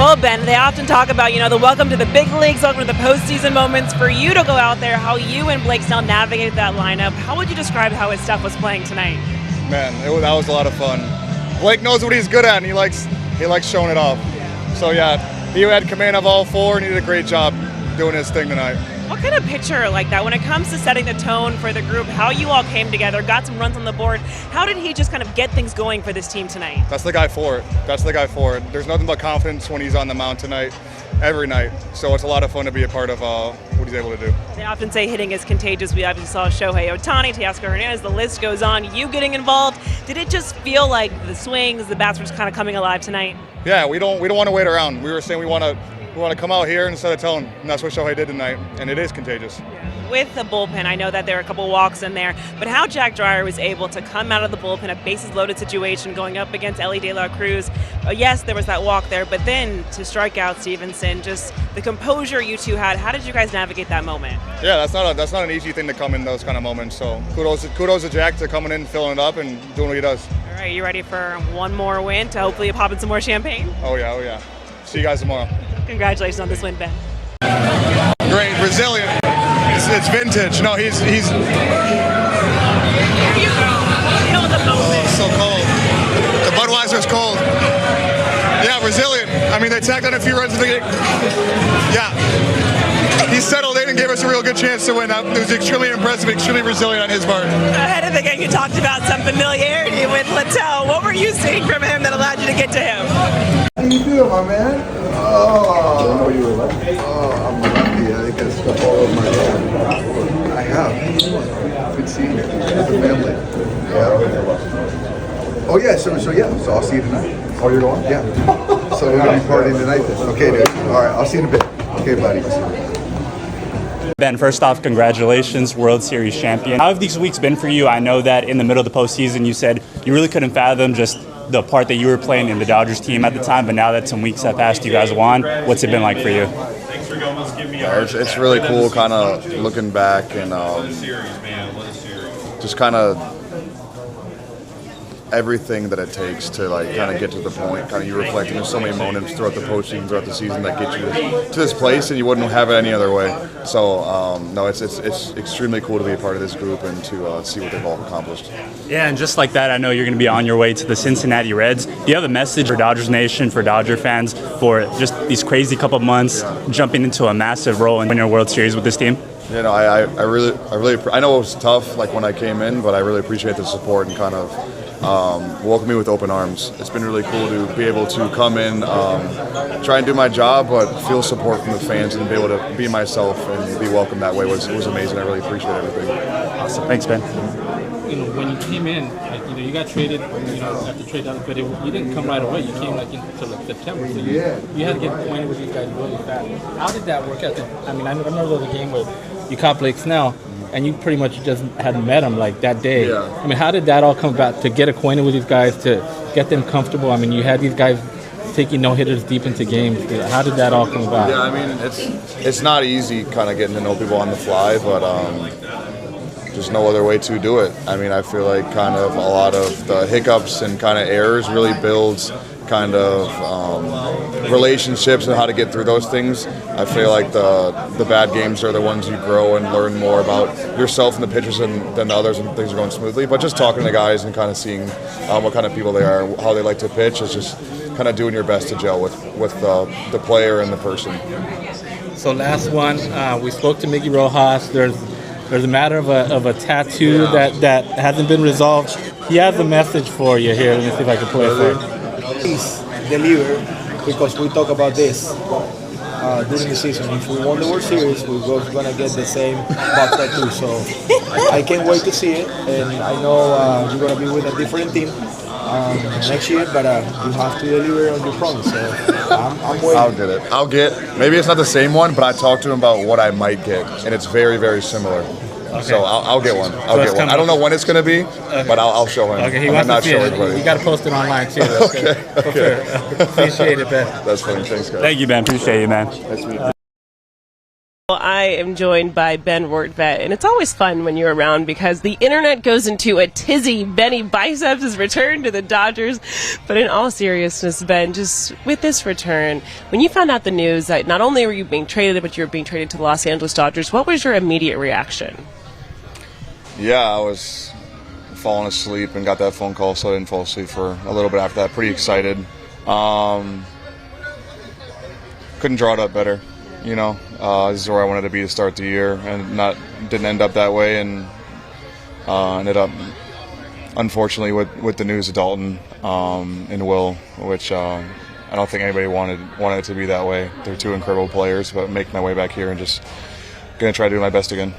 Well, Ben, they often talk about, the welcome to the big leagues, welcome to the postseason moments. For you to go out there, how you and Blake Snell navigated that lineup, how would you describe how his stuff was playing tonight? Man, that was a lot of fun. Blake knows what he's good at, and he likes showing it off. So yeah, he had command of all four, and he did a great job doing his thing tonight. What kind of picture like that when it comes to setting the tone for the group, how you all came together, got some runs on the board, how did he just kind of get things going for this team tonight? That's the guy for it. There's nothing but confidence when he's on the mound tonight, every night. So it's a lot of fun to be a part of what he's able to do. They often say hitting is contagious. We obviously saw Shohei Ohtani, Teoscar Hernandez, the list goes on. You getting involved, did it just feel like the swings, the bats were just kind of coming alive tonight? Yeah, we don't want to wait around. We were saying we want to come out here and set a tone, and that's what Shohei did tonight, and it is contagious. With the bullpen, I know that there are a couple walks in there, but how Jack Dreyer was able to come out of the bullpen, a bases-loaded situation going up against Ellie De La Cruz. Yes, there was that walk there, but then to strike out Stevenson, just the composure you two had. How did you guys navigate that moment? Yeah, that's not an easy thing to come in those kind of moments. So kudos to Jack to coming in, filling it up, and doing what he does. All right, you ready for one more win to hopefully pop in some more champagne? Oh yeah. See you guys tomorrow. Congratulations on this win, Ben. Great, resilient. It's vintage. No, he's. Oh, so cold. The Budweiser's cold. Yeah, resilient. I mean, they tacked on a few runs in the game. Yeah. He settled in and gave us a real good chance to win. It was extremely impressive, extremely resilient on his part. Ahead of the game, you talked about some familiarity with Littell. What were you seeing from him that allowed you to get to him? How you doing, my man? Oh, I know you were lucky. Oh, I'm lucky. I think I stuff all over my head. I have. Good seeing you. The family. Yeah. Oh yeah. So I'll see you tonight. Oh, you're going? Yeah. So we're gonna be partying tonight then. Okay, dude. All right. I'll see you in a bit. Okay, buddy. Ben, first off, congratulations, World Series champion. How have these weeks been for you? I know that in the middle of the postseason, you said you really couldn't fathom just the part that you were playing in the Dodgers team at the time, but now that some weeks have passed, you guys won. What's it been like for you? It's really cool kind of looking back and just kind of everything that it takes to kind of get to the point. Kind of you reflecting, there's so many moments throughout the postseason, throughout the season that get you to this place, and you wouldn't have it any other way. So no, it's extremely cool to be a part of this group and to see what they've all accomplished. Yeah, and just like that, I know you're going to be on your way to the Cincinnati Reds. Do you have a message for Dodgers Nation, for Dodger fans, for just these crazy couple months, jumping into a massive role in your World Series with this team? You know, I really I know it was tough when I came in, but I really appreciate the support and kind of welcome me with open arms. It's been really cool to be able to come in, try and do my job, but feel support from the fans and be able to be myself and be welcomed that way was amazing. I really appreciate everything. Awesome. Thanks, Ben. When you came in, you got traded, after trade down, but you didn't come right away. You came into September, so you had to get acquainted with these guys really fast. How did that work out? I remember there was a game where you caught Blake Snell, and you pretty much just hadn't met him that day. Yeah. How did that all come about to get acquainted with these guys, to get them comfortable? You had these guys taking no-hitters deep into games. How did that all come about? Yeah, it's not easy kind of getting to know people on the fly, but there's no other way to do it. I feel like kind of a lot of the hiccups and kind of errors really builds kind of relationships and how to get through those things. I feel like the bad games are the ones you grow and learn more about yourself and the pitchers than the others when things are going smoothly. But just talking to the guys and kind of seeing what kind of people they are, how they like to pitch, is just kind of doing your best to gel with the player and the person. So last one, we spoke to Miggy Rojas. There's a matter of a tattoo that hasn't been resolved. He has a message for you here. Let me see if I can play it for you. Please deliver, because we talk about this during the season. If we won the World Series, we're going to get the same butt tattoo. So I can't wait to see it, and I know you're going to be with a different team next year, but you have to deliver on your promise. So I'm waiting. I'll get. Maybe it's not the same one, but I talked to him about what I might get, and it's very, very similar. Okay. So I'll get one. I don't know when it's going to be, but I'll show him. Okay, he wants to see it. You got to post it online too. Okay. Appreciate it, Ben. That's funny. Thanks, guys. Thank you, Ben. Appreciate you, man. Nice to meet you. Well, I am joined by Ben Rortvedt, and it's always fun when you're around because the internet goes into a tizzy. Benny Biceps has returned to the Dodgers. But in all seriousness, Ben, just with this return, when you found out the news that not only were you being traded, but you were being traded to the Los Angeles Dodgers, what was your immediate reaction? Yeah, I was falling asleep and got that phone call, so I didn't fall asleep for a little bit after that. Pretty excited. Couldn't draw it up better. You know, this is where I wanted to be to start the year, and didn't end up that way, and ended up, unfortunately, with the news of Dalton and Will, which I don't think anybody wanted it to be that way. They're two incredible players, but making my way back here and just gonna try to do my best again.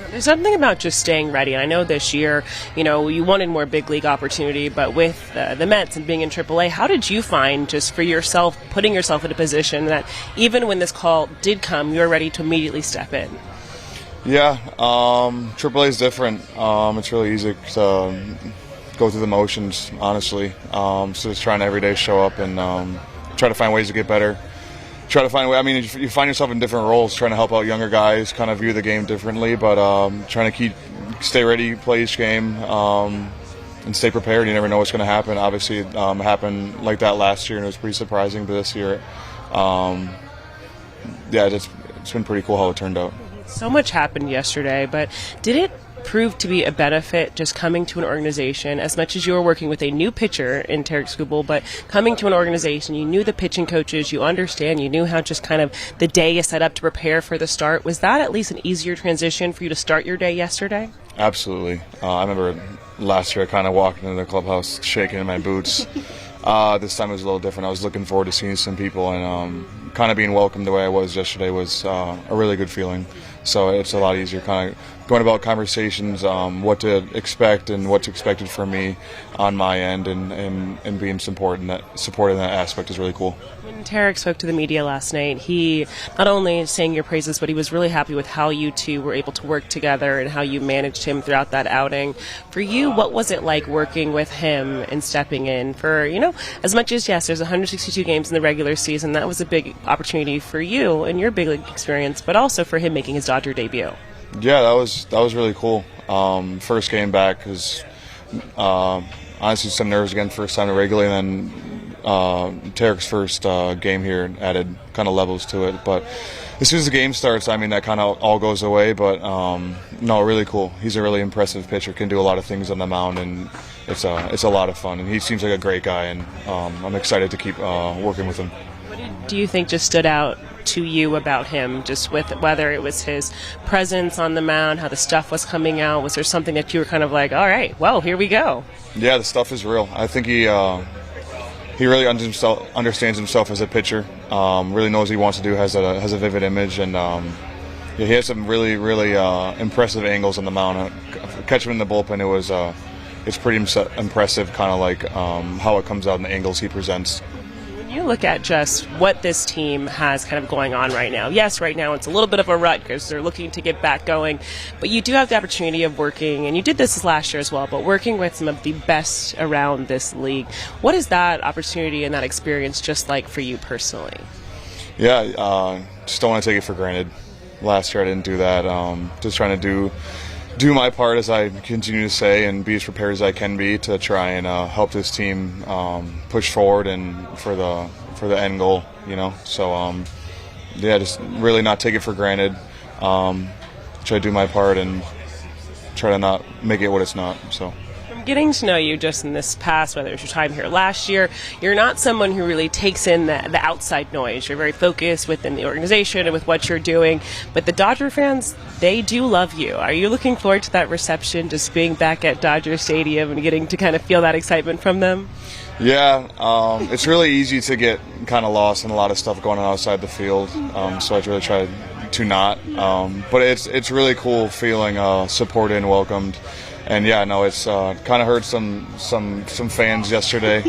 There's something about just staying ready. And I know this year, you know, you wanted more big league opportunity, but with the Mets and being in AAA, how did you find just for yourself, putting yourself in a position that even when this call did come, you're ready to immediately step in? Yeah, AAA is different. It's really easy to go through the motions, honestly. So just trying to every day show up and try to find ways to get better. Try to find a way. I mean, you find yourself in different roles, trying to help out younger guys, kind of view the game differently, but trying to stay ready, play each game, and stay prepared. You never know what's going to happen. Obviously, it happened like that last year, and it was pretty surprising. But this year, it's been pretty cool how it turned out. So much happened yesterday, but did it prove to be a benefit just coming to an organization, as much as you were working with a new pitcher in Tarek Skubal, but coming to an organization, you knew the pitching coaches, you understand, you knew how just kind of the day is set up to prepare for the start. Was that at least an easier transition for you to start your day yesterday? Absolutely. I remember last year I kind of walked into the clubhouse shaking in my boots. This time it was a little different. I was looking forward to seeing some people, and kind of being welcomed the way I was yesterday was a really good feeling. So it's a lot easier kind of going about conversations, what to expect and what's expected from me on my end, and being supported in that aspect is really cool. When Tarek spoke to the media last night, he not only sang your praises, but he was really happy with how you two were able to work together and how you managed him throughout that outing. For you, what was it like working with him and stepping in for, you know, as much as, yes, there's 162 games in the regular season, that was a big opportunity for you and your big league experience, but also for him making his Dodger debut. Yeah, that was really cool. First game back was honestly some nerves again, first time regularly, and then Tarek's first game here added kind of levels to it. But as soon as the game starts, I mean, that kind of all goes away. But no, really cool. He's a really impressive pitcher, can do a lot of things on the mound, and it's a lot of fun. And he seems like a great guy, and I'm excited to keep working with him. What do you think just stood out to you about him, just with whether it was his presence on the mound, how the stuff was coming out? Was there something that you were kind of like, all right, well, here we go? Yeah, the stuff is real. I think he really understands himself as a pitcher, really knows what he wants to do, has a vivid image, and he has some really impressive angles on the mound. Catch him in the bullpen, it's pretty impressive, kind of like how it comes out and the angles he presents. When you look at just what this team has kind of going on right now, yes, right now it's a little bit of a rut because they're looking to get back going, but you do have the opportunity of working, and you did this last year as well, but working with some of the best around this league. What is that opportunity and that experience just like for you personally? Yeah, just don't want to take it for granted. Last year I didn't do that. Just trying to do my part, as I continue to say, and be as prepared as I can be to try and help this team push forward and for the end goal, you know. So just really not take it for granted. Try to do my part and try to not make it what it's not. So. From getting to know you just in this past, whether it's your time here last year, you're not someone who really takes in the outside noise. You're very focused within the organization and with what you're doing. But the Dodger fans, they do love you. Are you looking forward to that reception, just being back at Dodger Stadium and getting to kind of feel that excitement from them? Yeah, it's really easy to get kind of lost in a lot of stuff going on outside the field. So I really try to not. But it's really cool feeling supported and welcomed. And yeah, no, it's kind of hurt some fans yesterday.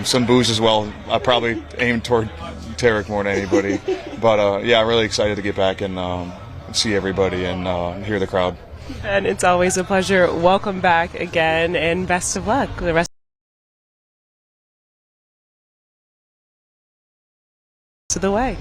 Some boos as well. I probably aimed toward Tarek more than anybody. But yeah, really excited to get back and see everybody and hear the crowd. And it's always a pleasure. Welcome back again, and best of luck the rest of the way.